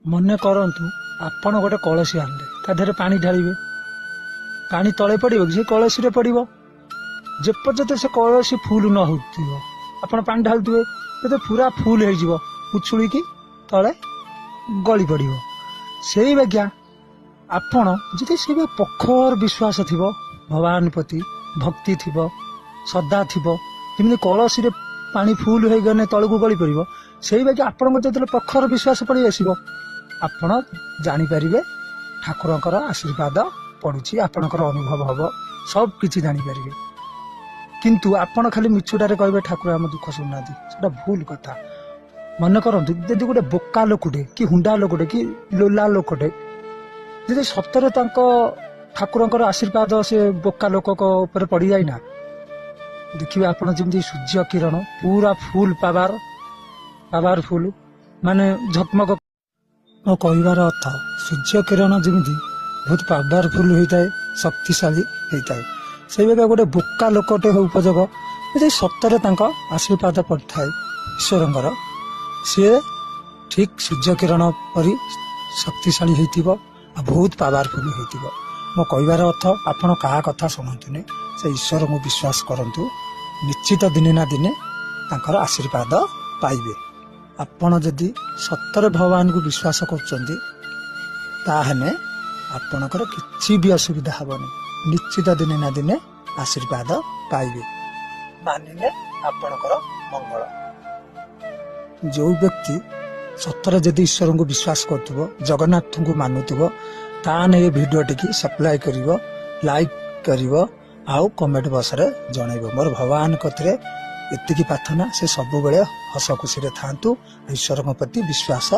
ମନେ କରନ୍ତୁ ଆପଣ ଗୋଟେ କଳସୀ ଆଣିଲେ, ତା ଦେହରେ ପାଣି ଢାଳିବେ। ପାଣି ତଳେ ପଡିବ କି ସେ କଳସୀରେ ପଡିବ। ଯେପର୍ଯ୍ୟନ୍ତ ସେ କଳସୀ ଫୁଲ ନ ହଉଥିବ ଆପଣ ପାଣି ଢାଳୁଥିବେ, ଯେତେ ପୁରା ଫୁଲ ହେଇଯିବ ଉଛୁଳିକି ତଳେ ଗଳି ପଡିବ। ସେଇ ବାଗିଆ ଆପଣ ଯଦି ସେ ପ୍ରଖର ବିଶ୍ୱାସ ଥିବ, ଭଗବାନ ପ୍ରତି ଭକ୍ତି ଥିବ, ଶ୍ରଦ୍ଧା ଥିବ, ଯେମିତି କଳସୀରେ ପାଣି ଫୁଲ ହେଇଗଲେ ତଳକୁ ଗଳି ପଡିବ, ସେଇ ବାଗିଆ ଆପଣଙ୍କ ଯେତେବେଳେ ପ୍ରଖର ବିଶ୍ୱାସ ପଳେଇ ଆସିବ, ଆପଣ ଜାଣିପାରିବେ ଠାକୁରଙ୍କର ଆଶୀର୍ବାଦ ପଡୁଛି, ଆପଣଙ୍କର ଅନୁଭବ ହବ, ସବୁ କିଛି ଜାଣିପାରିବେ। କିନ୍ତୁ ଆପଣ ଖାଲି ମିଛୁଟାରେ କହିବେ ଠାକୁର ଆମ ଦୁଃଖ ଶୁଣୁନାହାନ୍ତି, ସେଟା ଭୁଲ କଥା। ମନେ କରନ୍ତୁ, ଯଦି ଗୋଟେ ବୋକା ଲୋକଟେ କି ହୁଣ୍ଡା ଲୋକଟେ କି ଲୋଲା ଲୋକଟେ ଯଦି ସତରେ ତାଙ୍କ ଠାକୁରଙ୍କର ଆଶୀର୍ବାଦ ସେ ବୋକା ଲୋକଙ୍କ ଉପରେ ପଡିଯାଏ ନା, ଦେଖିବେ ଆପଣ ଯେମିତି ସୂର୍ଯ୍ୟ କିରଣ ପୁରା ଫୁଲ ପାୱାରଫୁଲ, ମାନେ ଝକମକ। ମୋ କହିବାର ଅର୍ଥ, ସୂର୍ଯ୍ୟ କିରଣ ଯେମିତି ବହୁତ ପାୱାରଫୁଲ ହେଇଥାଏ, ଶକ୍ତିଶାଳୀ ହେଇଥାଏ, ସେଇଭଳିଆ ଗୋଟେ ବୋକା ଲୋକଟେ ଉପଯୋଗ ଯଦି ସତରେ ତାଙ୍କ ଆଶୀର୍ବାଦ ପଡ଼ିଥାଏ ଈଶ୍ୱରଙ୍କର, ସିଏ ଠିକ ସୂର୍ଯ୍ୟ କିରଣ ପରି ଶକ୍ତିଶାଳୀ ହେଇଥିବ ଆଉ ବହୁତ ପାୱାରଫୁଲ ହେଇଥିବ। ମୋ କହିବାର ଅର୍ଥ, ଆପଣ କାହା କଥା ଶୁଣନ୍ତୁନି, ସେ ଈଶ୍ୱରଙ୍କୁ ବିଶ୍ୱାସ କରନ୍ତୁ, ନିଶ୍ଚିତ ଦିନେ ନା ଦିନେ ତାଙ୍କର ଆଶୀର୍ବାଦ ପାଇବେ। ଆପଣ ଯଦି ସତରେ ଭଗବାନଙ୍କୁ ବିଶ୍ୱାସ କରୁଛନ୍ତି, ତାହେଲେ ଆପଣଙ୍କର କିଛି ବି ଅସୁବିଧା ହବନି, ନିଶ୍ଚିତ ଦିନେ ନା ଦିନେ ଆଶୀର୍ବାଦ ପାଇବେ, ମାନିଲେ ଆପଣଙ୍କର ମଙ୍ଗଳ। ଯୋଉ ବ୍ୟକ୍ତି ସତରେ ଯଦି ଈଶ୍ୱରଙ୍କୁ ବିଶ୍ୱାସ କରୁଥିବ, ଜଗନ୍ନାଥଙ୍କୁ ମାନୁଥିବ, ତାହେଲେ ଏ ଭିଡିଓଟିକି ସବସ୍କ୍ରାଇବ କରିବ, ଲାଇକ୍ କରିବ ଆଉ କମେଣ୍ଟ ବକ୍ସରେ ଜଣେଇବ। ମୋର ଭଗବାନ କତିରେ ଏତିକି ପ୍ରାର୍ଥନା, ସେ ସବୁବେଳେ ହସ ଖୁସିରେ ଥାଆନ୍ତୁ, ଈଶ୍ୱରଙ୍କ ପ୍ରତି ବିଶ୍ୱାସ